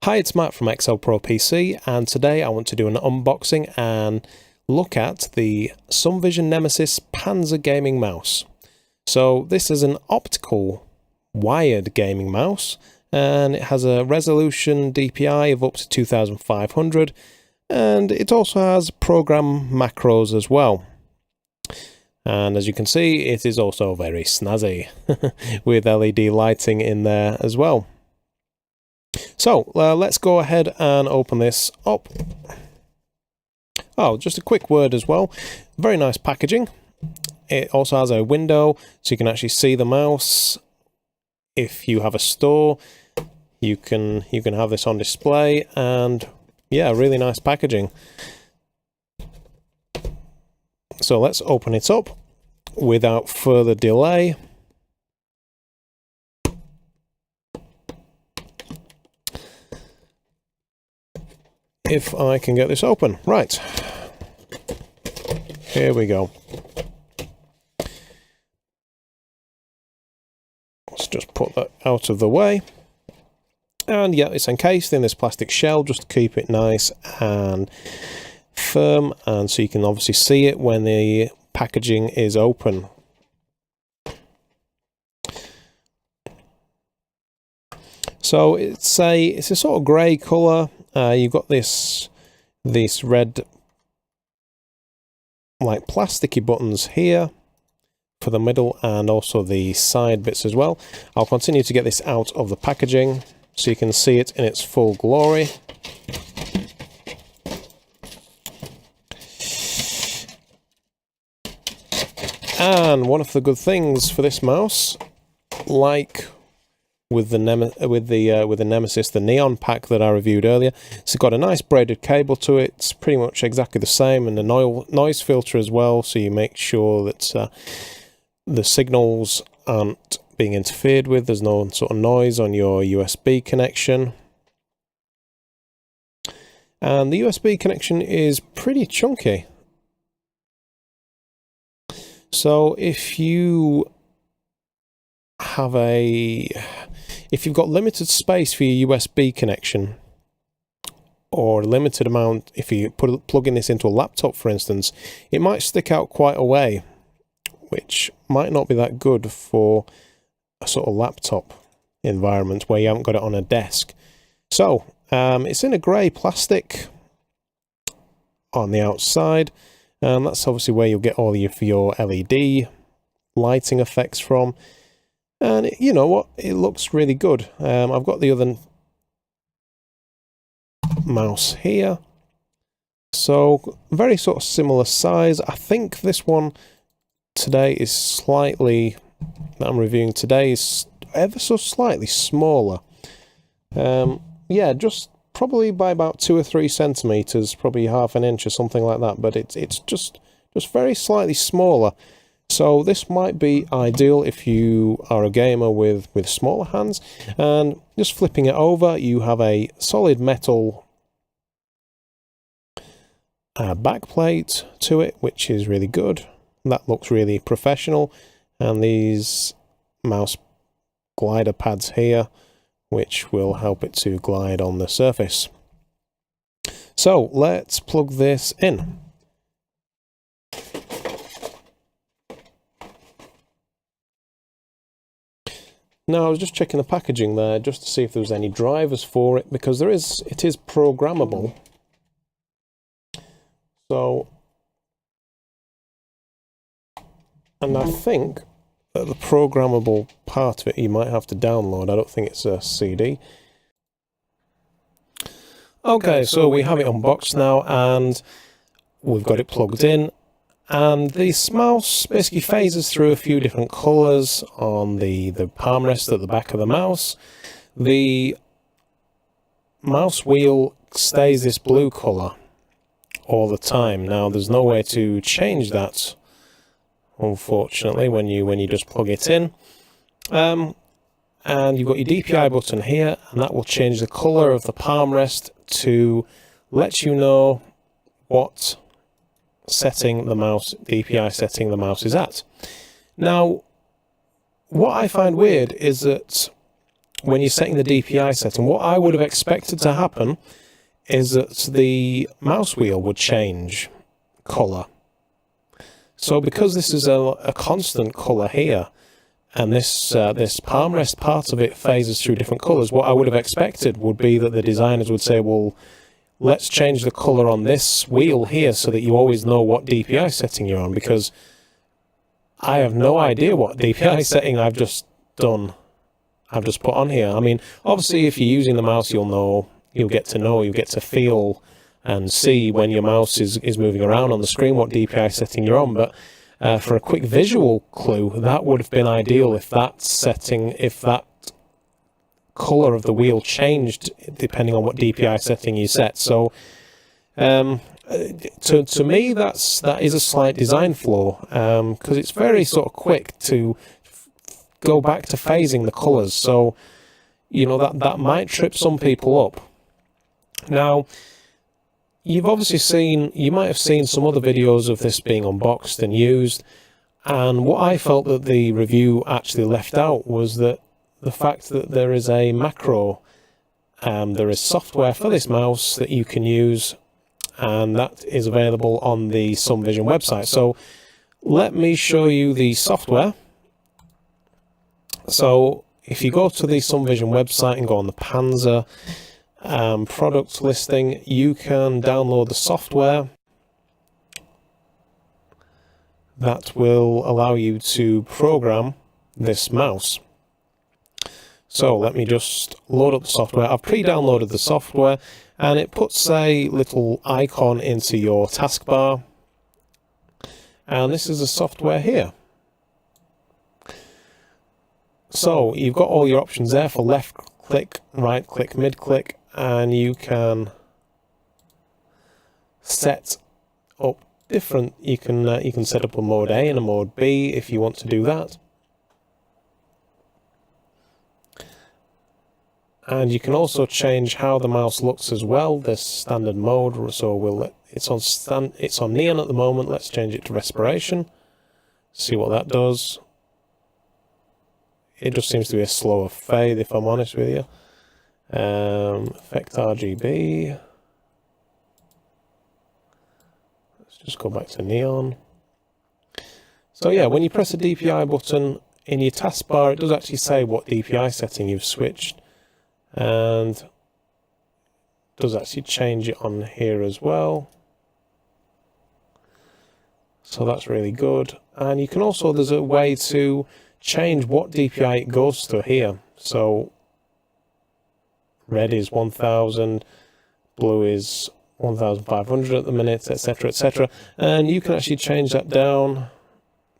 Hi, it's Matt from XL Pro PC, and today I want to do an unboxing and look at the Sumvision Nemesis Panzer gaming mouse. So this is an optical wired gaming mouse, and it has a resolution DPI of up to 2500, and it also has program macros as well. And as you can see, it is also very snazzy with LED lighting in there as well. So let's go ahead and open this up. Oh, just a quick word as well. Very nice packaging. It also has a window so you can actually see the mouse. If you have a store, you can have this on display, and yeah, really nice packaging. So let's open it up without further delay. If I can get this open. Right. Here we go. Let's just put that out of the way. And yeah, it's encased in this plastic shell just to keep it nice and firm, and so you can obviously see it when the packaging is open. So it's a sort of grey colour. You've got this red like plasticky buttons here for the middle and also the side bits as well. I'll continue to get this out of the packaging so you can see it in its full glory. And one of the good things for this mouse, like with the Nemesis, the Neon pack that I reviewed earlier, it's got a nice braided cable to it. It's pretty much exactly the same, and the noise filter as well, so you make sure that the signals aren't being interfered with. There's no sort of noise on your USB connection. And the USB connection is pretty chunky. So if you've got limited space for your USB connection, or a limited amount, if you plug in this into a laptop, for instance, it might stick out quite a way, which might not be that good for a sort of laptop environment where you haven't got it on a desk. So it's in a grey plastic on the outside, and that's obviously where you'll get all of your LED lighting effects from. And you know what? It looks really good. I've got the other mouse here. So very sort of similar size. I think this one today is slightly, that I'm reviewing today, is ever so slightly smaller. Yeah, just probably by about 2 or 3 centimeters, probably half an inch or something like that. But it's just very slightly smaller. So this might be ideal if you are a gamer with smaller hands. And just flipping it over, you have a solid metal backplate to it, which is really good. That looks really professional. And these mouse glider pads here, which will help it to glide on the surface. So let's plug this in. Now, I was just checking the packaging there just to see if there was any drivers for it, because it is programmable. So, and I think that the programmable part of it you might have to download. I don't think it's a CD. Okay, so we have it unboxed now, and we've got it plugged in. And this mouse basically phases through a few different colours on the palm rest at the back of the mouse. The mouse wheel stays this blue colour all the time. Now, there's no way to change that, unfortunately, when you just plug it in. And you've got your DPI button here, and that will change the colour of the palm rest to let you know what DPI setting the mouse is at. Now, what I find weird is that when you're setting the DPI setting, what I would have expected to happen is that the mouse wheel would change colour. So because this is a constant colour here, and this palm rest part of it phases through different colours, what I would have expected would be that the designers would say, well, let's change the colour on this wheel here so that you always know what DPI setting you're on, because I have no idea what DPI setting I've just put on here. I mean, obviously if you're using the mouse, you'll get to feel and see when your mouse is moving around on the screen what DPI setting you're on, but for a quick visual clue, that would have been ideal if that colour of the wheel changed depending on what DPI setting you set. So to me, that is a slight design flaw, because it's very sort of quick to go back to phasing the colours. So that might trip some people up. Now, you might have seen some other videos of this being unboxed and used, and what I felt that the review actually left out was that the fact that there is a macro, there is software for this mouse that you can use, and that is available on the Sumvision website. So let me show you the software. So if you go to the Sumvision website and go on the Panzer product listing, you can download the software that will allow you to program this mouse. So let me just load up the software. I've pre-downloaded the software, and it puts a little icon into your taskbar, and this is the software here. So you've got all your options there for left click, right click, mid click, and you can set up different. You can set up a mode A and a mode B if you want to do that, and you can also change how the mouse looks as well. This standard mode, so it's on neon at the moment. Let's change it to respiration. See what that does. It just seems to be a slower fade, if I'm honest with you. Effect RGB. Let's just go back to neon. So yeah, when you press the DPI button in your taskbar, it does actually say what DPI setting you've switched, and it does actually change it on here as well. So that's really good. And you can also, there's a way to change what DPI it goes to here. So red is 1000, blue is 1500 at the minute, etc., etc. And you can actually change that down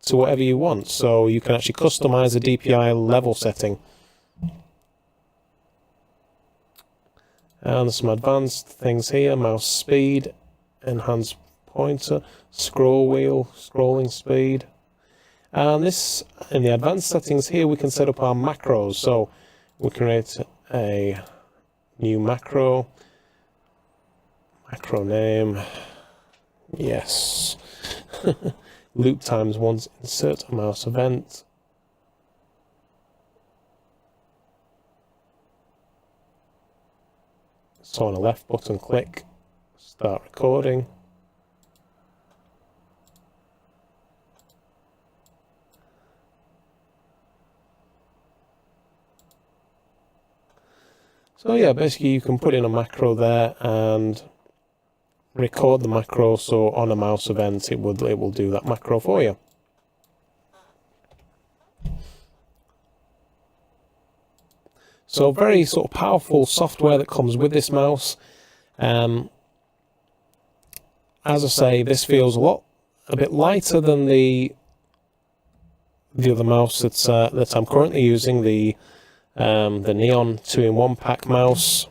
to whatever you want. So you can actually customize the DPI level setting. And there's some advanced things here: mouse speed, enhanced pointer, scroll wheel, scrolling speed. And this, in the advanced settings here, we can set up our macros. So we create a new macro name, yes, loop times once, insert a mouse event. So on a left button click, start recording. So yeah, basically you can put in a macro there and record the macro, so on a mouse event it will do that macro for you. So very sort of powerful software that comes with this mouse. As I say, this feels a bit lighter than the other mouse that I'm currently using, the Neon 2-in-1 pack mouse.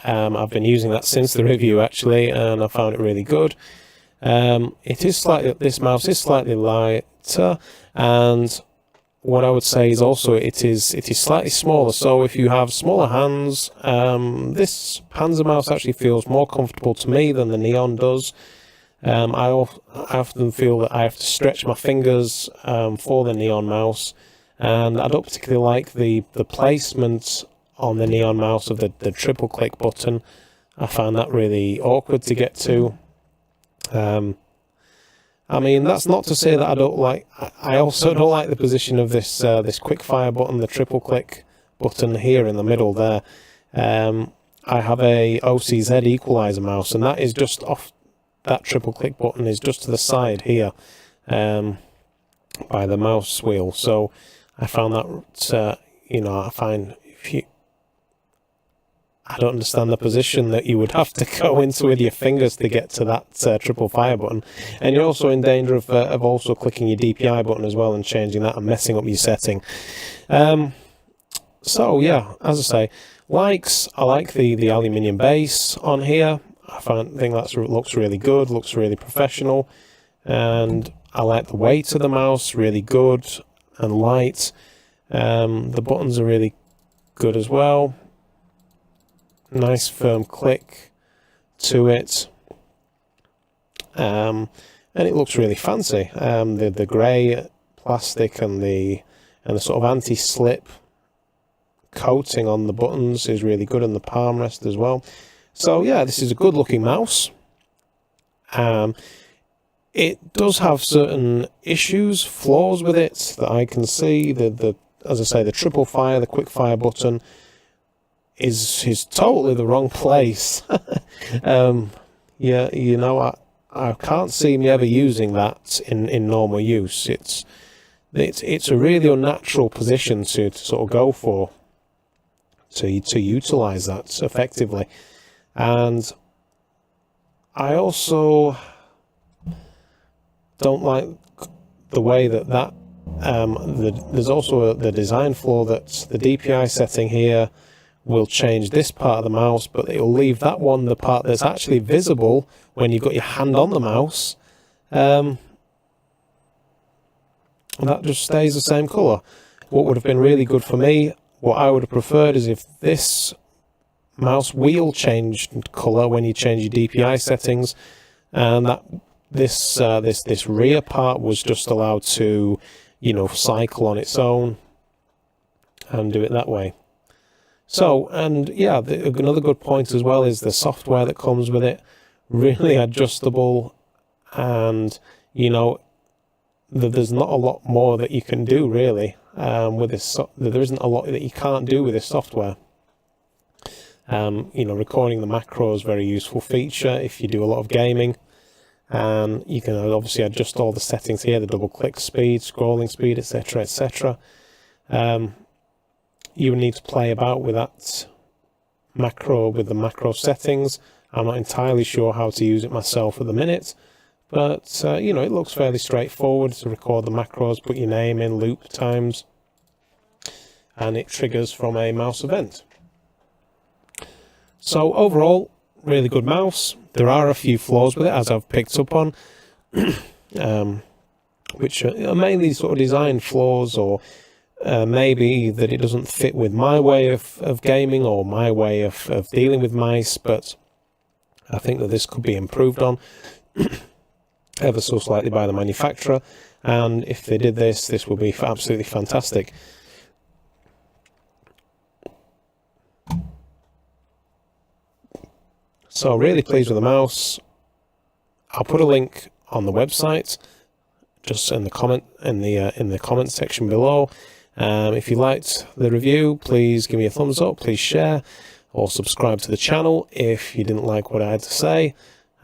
I've been using that since the review actually, and I found it really good. This mouse is slightly lighter, and what I would say is also it is slightly smaller. So if you have smaller hands, this Panzer mouse actually feels more comfortable to me than the Neon does. I often feel that I have to stretch my fingers for the Neon mouse, and I don't particularly like the placement on the Neon mouse of the triple click button. I found that really awkward to get to. I mean, that's not to say that I don't like. I also don't like the position of this this quick fire button, the triple click button here in the middle there. I have a OCZ equalizer mouse, and that is just off. That triple click button is just to the side here, by the mouse wheel. So I found that you know, I find if you, I don't understand the position that you would have to go into with your fingers to get to that triple fire button, and you're also in danger of also clicking your DPI button as well and changing that and messing up your setting. So yeah, as I say, likes, I like the aluminium base on here. I think that looks really good, looks really professional, and I like the weight of the mouse, really good and light. The buttons are really good as well. Nice firm click to it, and it looks really fancy. The grey plastic and the sort of anti-slip coating on the buttons is really good, and the palm rest as well. So yeah, this is a good looking mouse. It does have certain issues, flaws with it that I can see. As I say, the triple fire, the quick fire button is totally the wrong place. Yeah, you know, I can't see me ever using that in normal use. It's a really unnatural position to sort of go for, to utilize that effectively. And I also don't like the way that there's also the design flaw that the DPI setting here will change this part of the mouse, but it will leave that one, the part that's actually visible when you've got your hand on the mouse, that just stays the same colour. What would have been really good for me, what I would have preferred, is if this mouse wheel changed colour when you change your DPI settings, and that this rear part was just allowed to, you know, cycle on its own and do it that way. So, and yeah, another good point as well is the software that comes with it, really adjustable, and you know, there's not a lot more that you can do really with this. There isn't a lot that you can't do with this software. You know, recording the macros, very useful feature if you do a lot of gaming. You can obviously adjust all the settings here, the double click speed, scrolling speed, etc, etc. You need to play about with that macro, with the macro settings. I'm not entirely sure how to use it myself at the minute, but you know, it looks fairly straightforward to record the macros, put your name in, loop times, and it triggers from a mouse event. So overall, really good mouse. There are a few flaws with it, as I've picked up on, which are mainly sort of design flaws, or maybe that it doesn't fit with my way of gaming or my way of dealing with mice, but I think that this could be improved on ever so slightly by the manufacturer, and if they did this would be absolutely fantastic. So really pleased with the mouse. I'll put a link on the website just in the comment section below. If you liked the review, please give me a thumbs up, please share, or subscribe to the channel. If you didn't like what I had to say,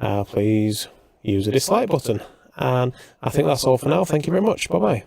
please use the dislike button. And I think that's all for now. Thank you very much. Bye bye.